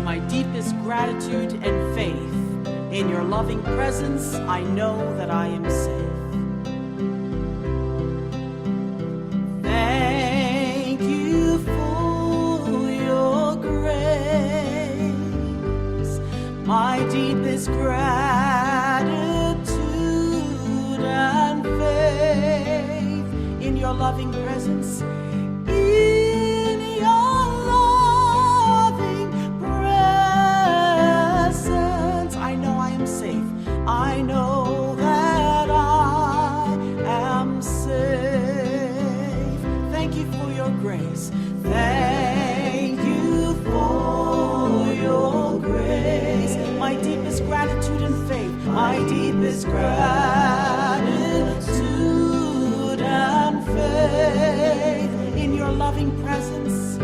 my deepest gratitude and faith. In your loving presence, I know that I am safe. Thank you for your grace, my deepest gratitude and faith. In your loving presence, in your loving presence, I know I am safe. I know that I am safe. Thank you for your grace. Thank you for your grace. My deepest gratitude and faith. My deepest gratitude and faith. In your loving presence.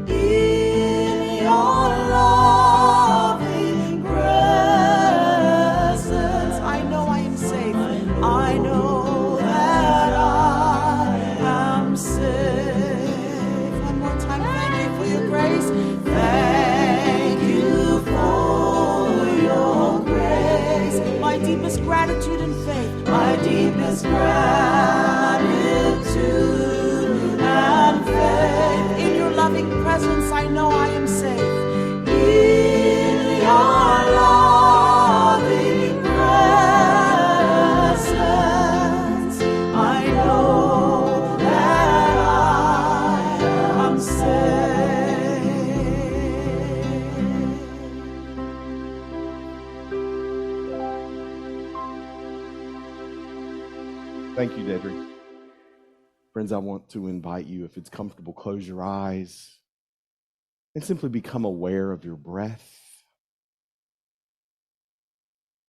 In your loving presence. I know I am safe. I know that I am safe. One more time, thank you for your grace. Thank you for your grace. My deepest gratitude and faith. My deepest gratitude and faith. In your loving presence, I know I am safe. In your loving presence, I know that I am safe. Thank you, Deidrey. Friends, I want to invite you, if it's comfortable, close your eyes and simply become aware of your breath.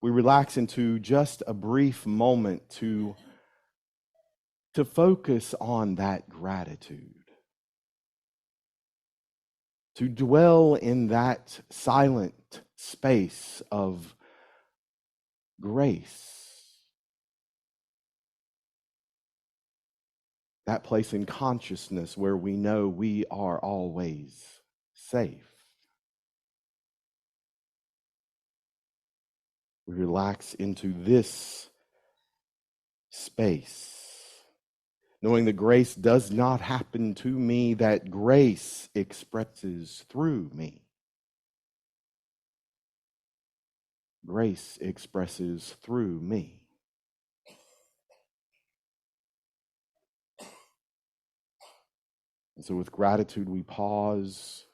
We relax into just a brief moment to focus on that gratitude, to dwell in that silent space of grace. That place in consciousness where we know we are always safe. We relax into this space, knowing that grace does not happen to me, that grace expresses through me. Grace expresses through me. And so with gratitude, we pause,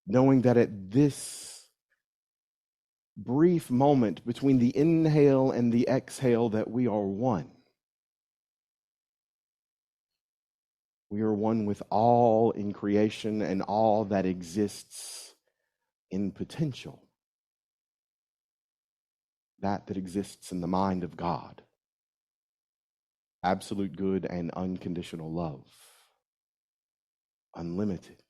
knowing that at this brief moment between the inhale and the exhale that we are one. We are one with all in creation and all that exists in potential. That exists in the mind of God. Absolute good and unconditional love. Unlimited.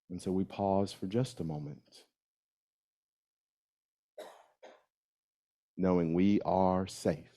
And so we pause for just a moment, knowing we are safe.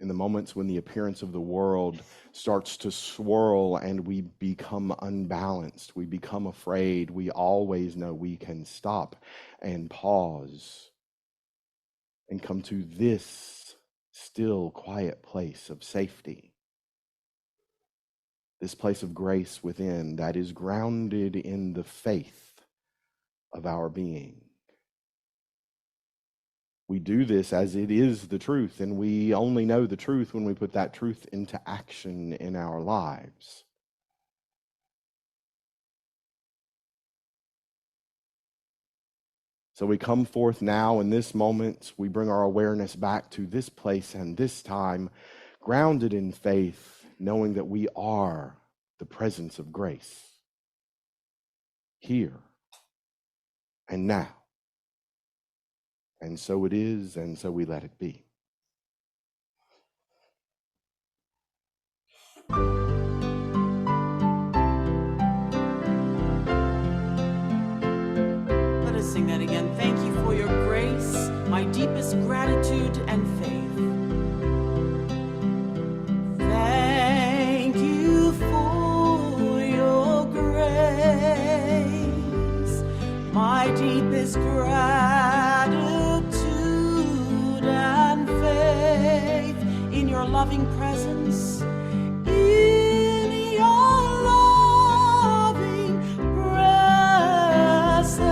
In the moments when the appearance of the world starts to swirl and we become unbalanced, we become afraid, we always know we can stop and pause and come to this still, quiet place of safety. This place of grace within that is grounded in the faith of our being. We do this as it is the truth, and we only know the truth when we put that truth into action in our lives. So we come forth now in this moment. We bring our awareness back to this place and this time, grounded in faith, knowing that we are the presence of grace here and now. And so it is, and so we let it be. Let us sing that again. Thank you for your grace, my deepest gratitude and faith. Thank you for your grace, my deepest gratitude and faith in your loving presence. In your loving presence,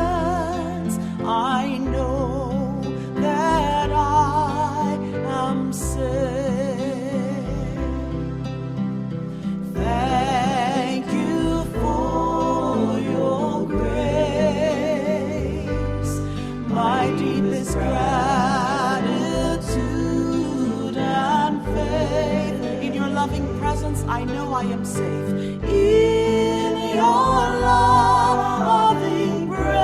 I know that I am safe. Thank you for your grace, my deepest gratitude and faith. In your loving presence, I know I am safe. In your loving presence,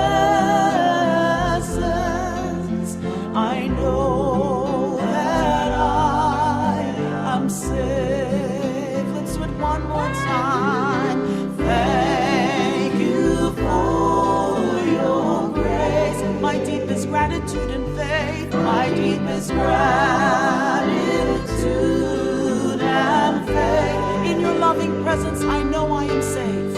I know that I am safe. Let's do it one more time. Thank you for your grace, my deepest gratitude and faith, my deepest gratitude and faith. In your loving presence, I know I am safe.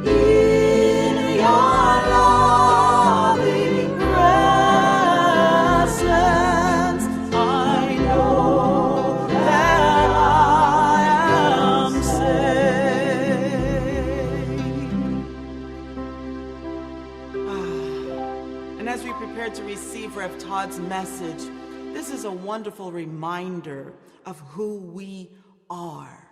In your loving presence, I know that I am safe. And as we prepare to receive Rev. Todd's message, this is a wonderful reminder of who we are.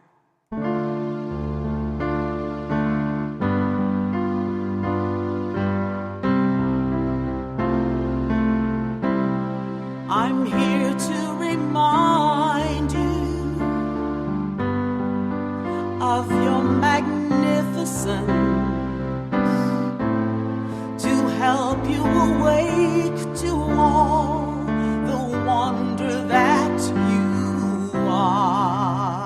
I'm here to remind you of your magnificence, to help you awake to all the wonder that you are.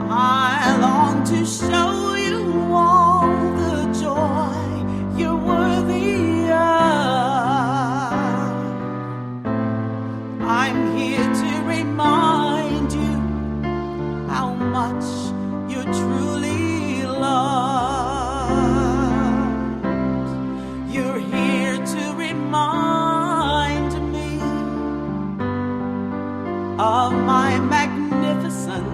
I long to show you all the joy you're worthy of. I'm here to remind you how much you're truly loved. You're here to remind me of my magnificence,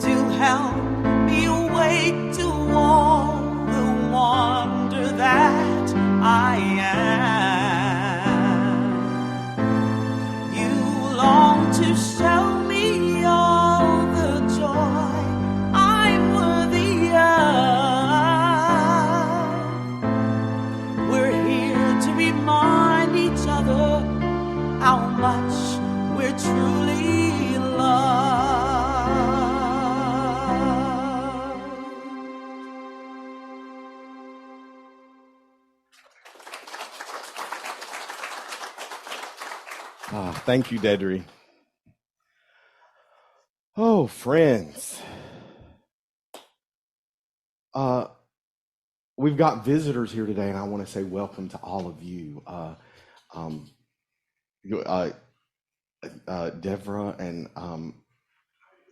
to help me awake to all the wonder that I am. You long to show me all the joy I'm worthy of. We're here to remind each other how much we're truly loved. Thank you, Deidrey. Oh, friends. We've got visitors here today, and I want to say welcome to all of you. Devra and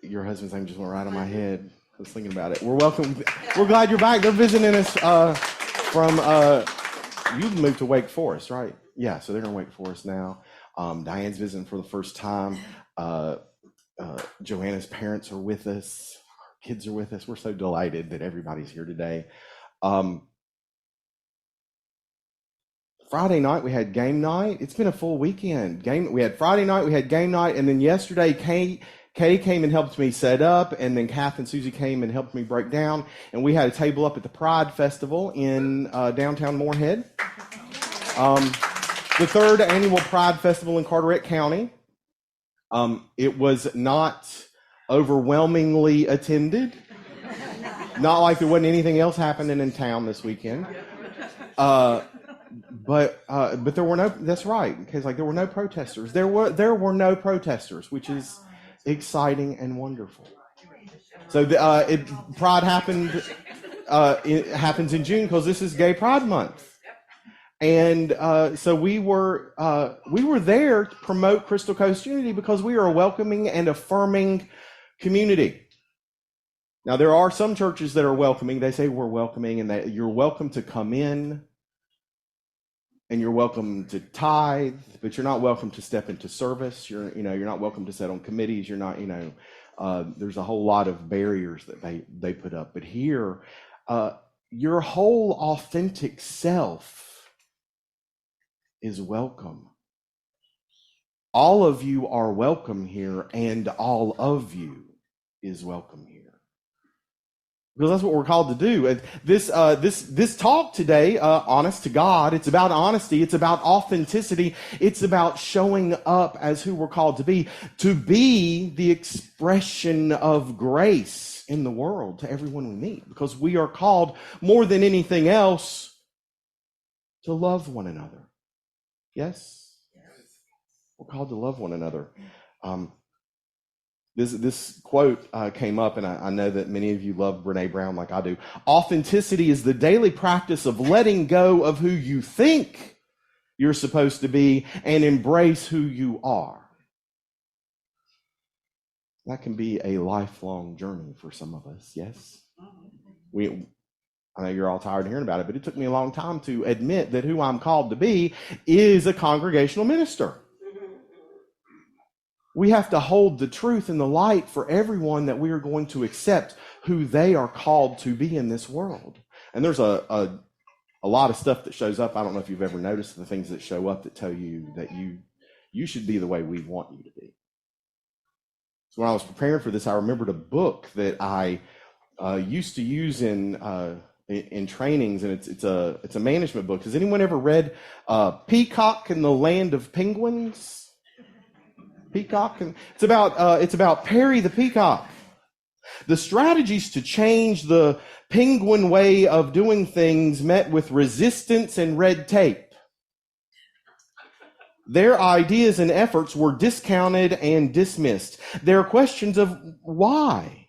your husband's name just went right on my head. I was thinking about it. We're welcome. We're glad you're back. They're visiting us from, you moved to Wake Forest, right? Yeah, so they're in Wake Forest now. Diane's visiting for the first time. Joanna's parents are with us. Our kids are with us. We're so delighted that everybody's here today. Friday night we had game night. It's been a full weekend. We had Friday night, we had game night, and then yesterday Kay came and helped me set up, and then Kath and Susie came and helped me break down, and we had a table up at the Pride Festival in downtown Moorhead. The third annual Pride Festival in Carteret County. It was not overwhelmingly attended. Not like there wasn't anything else happening in town this weekend. But there were no. That's right, because like there were no protesters. There were no protesters, which is exciting and wonderful. So Pride happened. It happens in June because this is Gay Pride Month. And so we were there to promote Crystal Coast Unity because we are a welcoming and affirming community. Now, there are some churches that are welcoming. They say we're welcoming and that you're welcome to come in and you're welcome to tithe, but you're not welcome to step into service. You're not welcome to sit on committees. You're not, there's a whole lot of barriers that they put up. But here, your whole authentic self is welcome. All of you are welcome here, and all of you is welcome here. Because that's what we're called to do. This talk today, honest to God, it's about honesty, it's about authenticity, it's about showing up as who we're called to be the expression of grace in the world to everyone we meet. Because we are called more than anything else to love one another. Yes? We're called to love one another. This quote came up, and I know that many of you love Brene Brown like I do. Authenticity is the daily practice of letting go of who you think you're supposed to be and embrace who you are. That can be a lifelong journey for some of us, yes? I know you're all tired of hearing about it, but it took me a long time to admit that who I'm called to be is a congregational minister. We have to hold the truth and the light for everyone that we are going to accept who they are called to be in this world. And there's a lot of stuff that shows up. I don't know if you've ever noticed the things that show up that tell you that you should be the way we want you to be. So when I was preparing for this, I remembered a book that I used to use in trainings, and it's a management book. Has anyone ever read Peacock in the Land of Penguins? Peacock, and it's about Perry the Peacock. The strategies to change the penguin way of doing things met with resistance and red tape. Their ideas and efforts were discounted and dismissed. Their questions of why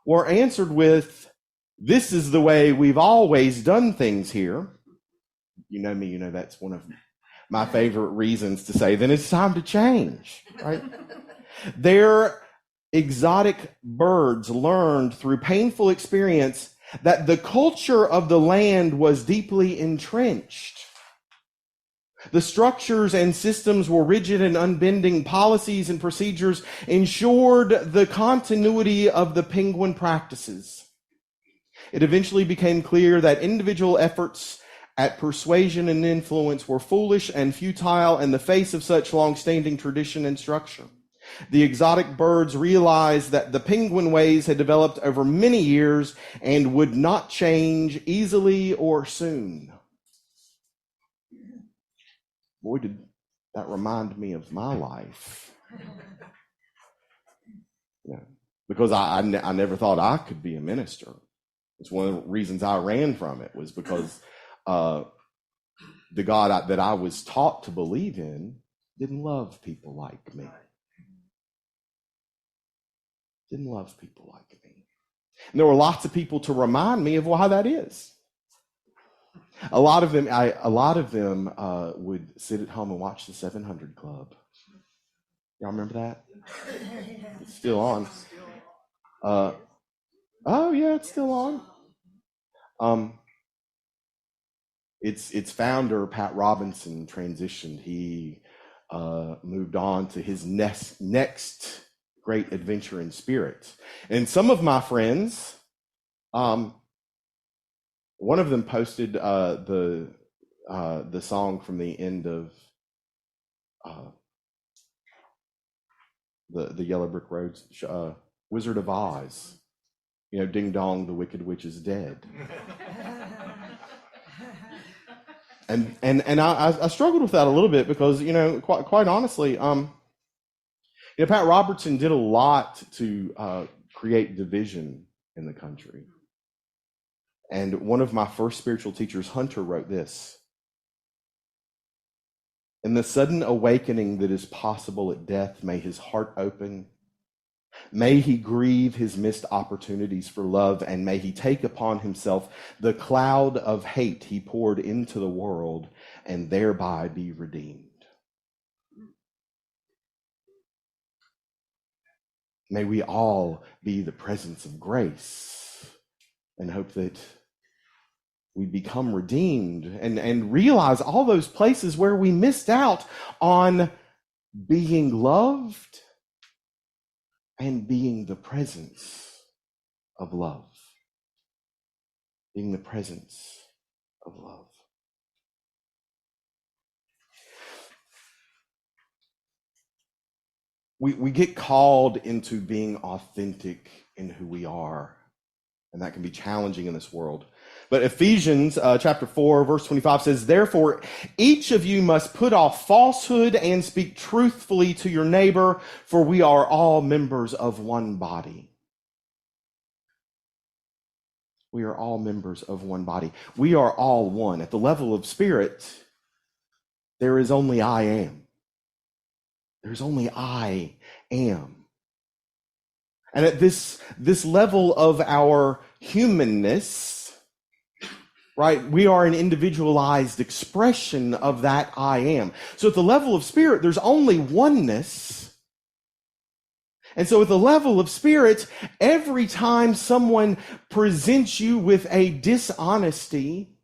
were answered with, "This is the way we've always done things here." You know me, that's one of my favorite reasons to say, then it's time to change, right? Their exotic birds learned through painful experience that the culture of the land was deeply entrenched. The structures and systems were rigid and unbending. Policies and procedures ensured the continuity of the penguin practices. It eventually became clear that individual efforts at persuasion and influence were foolish and futile in the face of such long-standing tradition and structure. The exotic birds realized that the penguin ways had developed over many years and would not change easily or soon. Boy, did that remind me of my life. Because I never thought I could be a minister. It's one of the reasons I ran from it, was because the God that I was taught to believe in didn't love people like me. Didn't love people like me. And there were lots of people to remind me of why that is. A lot of them would sit at home and watch the 700 Club. Y'all remember that? It's still on. Oh yeah, it's still on. Its founder, Pat Robinson, transitioned. He moved on to his next great adventure in spirit. And some of my friends, one of them posted the the song from the end of the Yellow Brick Road, Wizard of Oz. You know, ding dong, the Wicked Witch is dead. And I struggled with that a little bit because, you know, quite honestly, you know, Pat Robertson did a lot to create division in the country. And one of my first spiritual teachers, Hunter, wrote this: "In the sudden awakening that is possible at death, may his heart open. May he grieve his missed opportunities for love, and may he take upon himself the cloud of hate he poured into the world, and thereby be redeemed." May we all be the presence of grace and hope that we become redeemed and realize all those places where we missed out on being loved and being the presence of love. Being the presence of love. We get called into being authentic in who we are, and that can be challenging in this world. But Ephesians chapter 4, verse 25 says, "Therefore, each of you must put off falsehood and speak truthfully to your neighbor, for we are all members of one body." We are all members of one body. We are all one. At the level of spirit, there is only I am. There's only I am. And at this level of our humanness, right, we are an individualized expression of that I am. So at the level of spirit, there's only oneness. And so at the level of spirit, every time someone presents you with a dishonesty,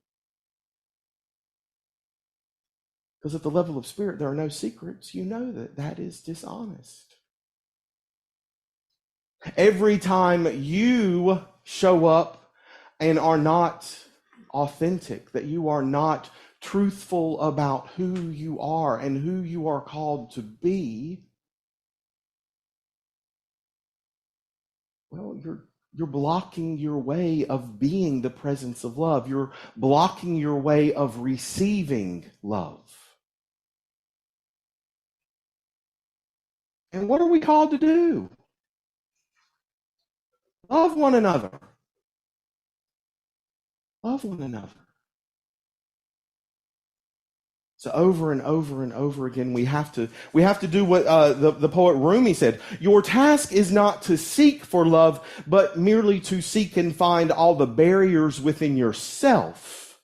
because at the level of spirit, there are no secrets, you know that that is dishonest. Every time you show up and are not authentic, that you are not truthful about who you are and who you are called to be, well, you're blocking your way of being the presence of love. You're blocking your way of receiving love. And what are we called to do? Love one another. Love one another. So over and over and over again, we have to do what the poet Rumi said. Your task is not to seek for love, but merely to seek and find all the barriers within yourself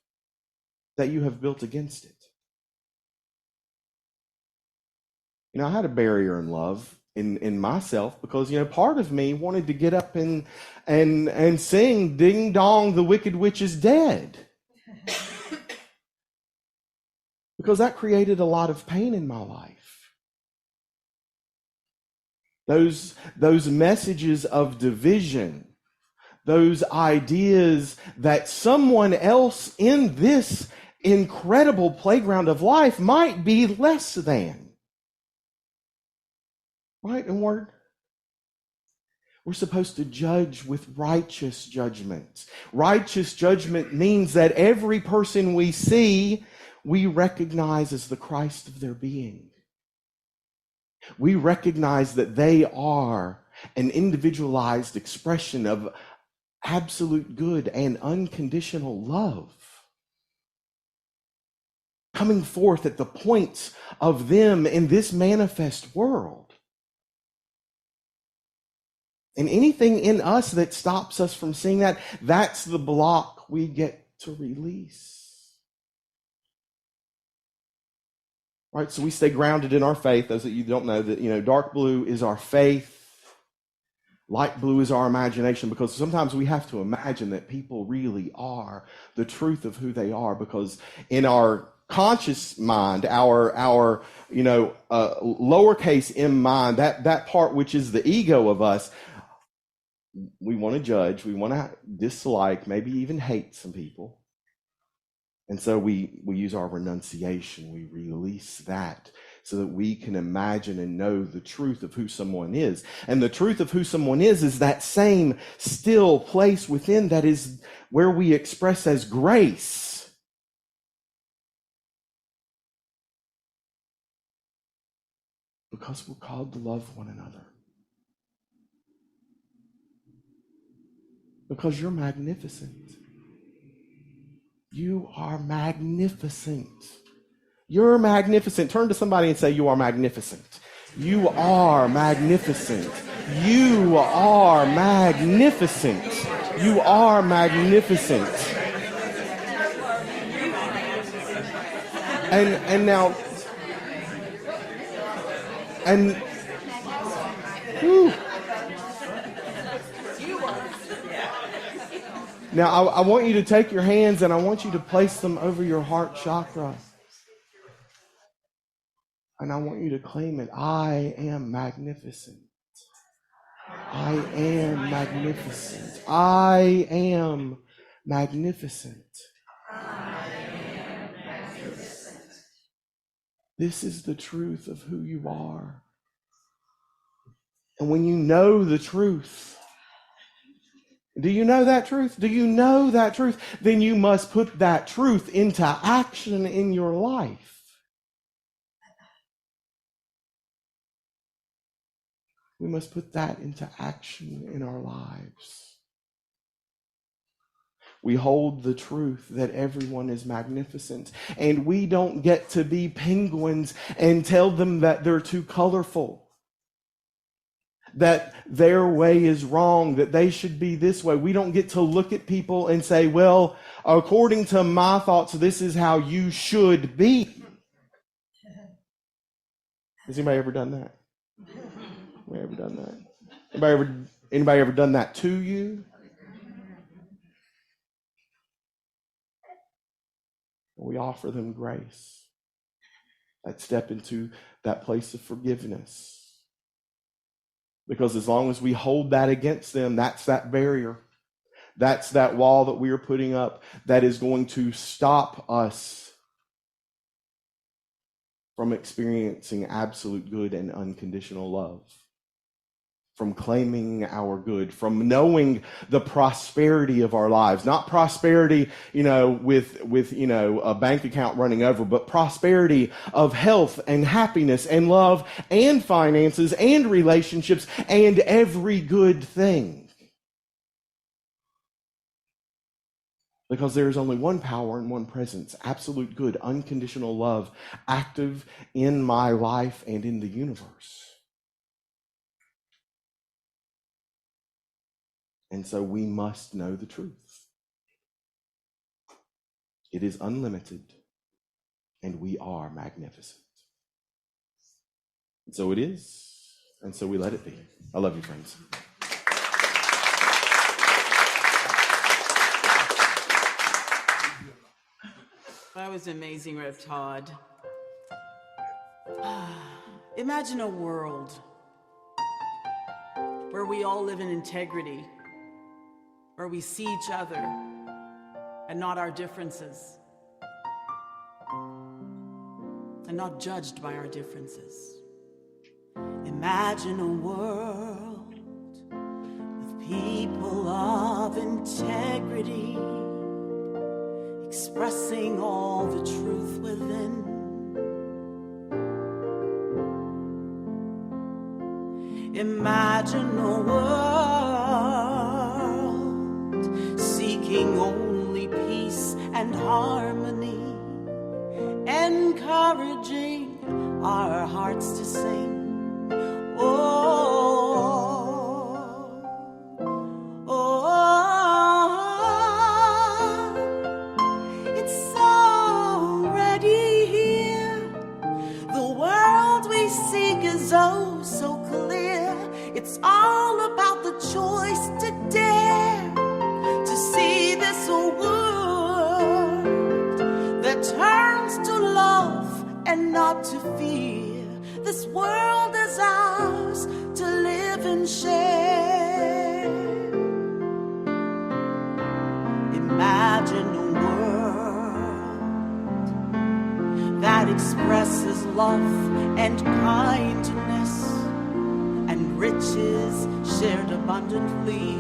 that you have built against it. You know, I had a barrier in love in myself because, you know, part of me wanted to get up and sing "Ding Dong, the Wicked Witch is Dead." Because that created a lot of pain in my life. Those messages of division, those ideas that someone else in this incredible playground of life might be less than. Right? And we're supposed to judge with righteous judgment. Righteous judgment means that every person we see, we recognize as the Christ of their being. We recognize that they are an individualized expression of absolute good and unconditional love, coming forth at the point of them in this manifest world. And anything in us that stops us from seeing that, that's the block we get to release. Right, so we stay grounded in our faith. Those of you who don't know that, you know, dark blue is our faith, light blue is our imagination, because sometimes we have to imagine that people really are the truth of who they are, because in our conscious mind, our you know, lowercase m mind, that part which is the ego of us, we want to judge, we want to dislike, maybe even hate some people. And so we use our renunciation. We release that so that we can imagine and know the truth of who someone is. And the truth of who someone is that same still place within that is where we express as grace. Because we're called to love one another. Because you're magnificent. You are magnificent. You're magnificent. Turn to somebody and say, you are magnificent. You are magnificent. You are magnificent. You are magnificent. And now, whew. Now, I want you to take your hands and I want you to place them over your heart chakra. And I want you to claim it. I am magnificent. I am magnificent. I am magnificent. I am magnificent. This is the truth of who you are. And when you know the truth, do you know that truth? Do you know that truth? Then you must put that truth into action in your life. We must put that into action in our lives. We hold the truth that everyone is magnificent, and we don't get to be penguins and tell them that they're too colorful, that their way is wrong, that they should be this way. We don't get to look at people and say, well, according to my thoughts, this is how you should be. Has anybody ever done that? Anybody ever done that? Anybody ever done that to you? We offer them grace. Let's step into that place of forgiveness. Because as long as we hold that against them, that's that barrier. That's that wall that we are putting up that is going to stop us from experiencing absolute good and unconditional love. From claiming our good, from knowing the prosperity of our lives. Not prosperity, with a bank account running over, but prosperity of health and happiness and love and finances and relationships and every good thing. Because there is only one power and one presence, absolute good, unconditional love, active in my life and in the universe. And so we must know the truth. It is unlimited, and we are magnificent. And so it is, and so we let it be. I love you, friends. That was amazing, Rev Todd. Imagine a world where we all live in integrity, where we see each other and not our differences, and not judged by our differences. Imagine a world with people of integrity, expressing all the truth within. Imagine a world seeking only peace and harmony, encouraging our hearts to sing. It's already here. The world we seek is oh so clear. It's all about the choice to dare to see this world that turns to love and not to fear. This world is ours to live and share. Imagine a world expresses love and kindness and riches shared abundantly.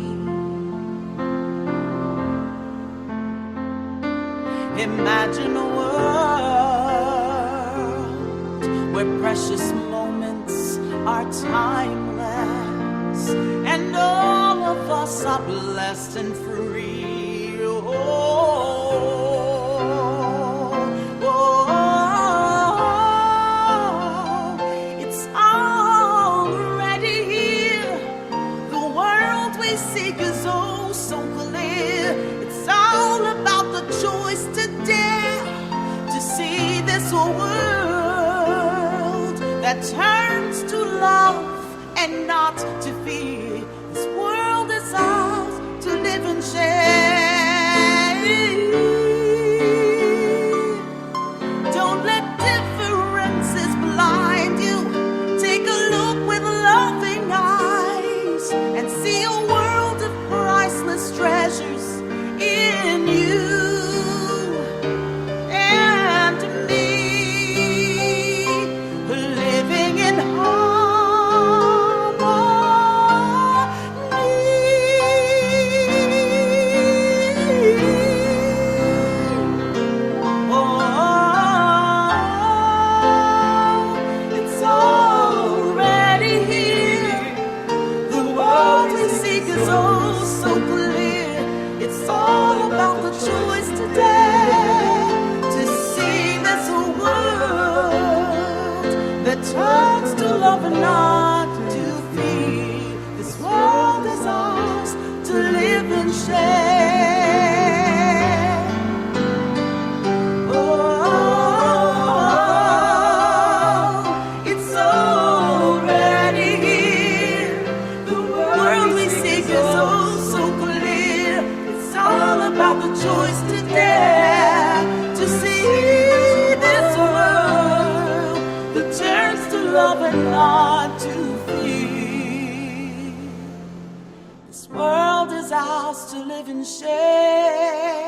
Imagine a world where precious moments are timeless and all of us are blessed and free. It's already here. The world we seek is oh so clear. It's all about the choice to dare to see this world that turns to love and not to fear. This world is ours to live and share. Don't let differences blind you. Take a look with loving eyes and see a world of priceless treasures in you and me, living in it's already here. The world we seek is oh so clear. It's all about the choice today to see this world that turns to love and not to fear. This world is ours to live and share. It's already here. The world we seek is oh so clear. It's all about the choice to dare to see this world that turns to love and not to fear. This world is ours to live and share.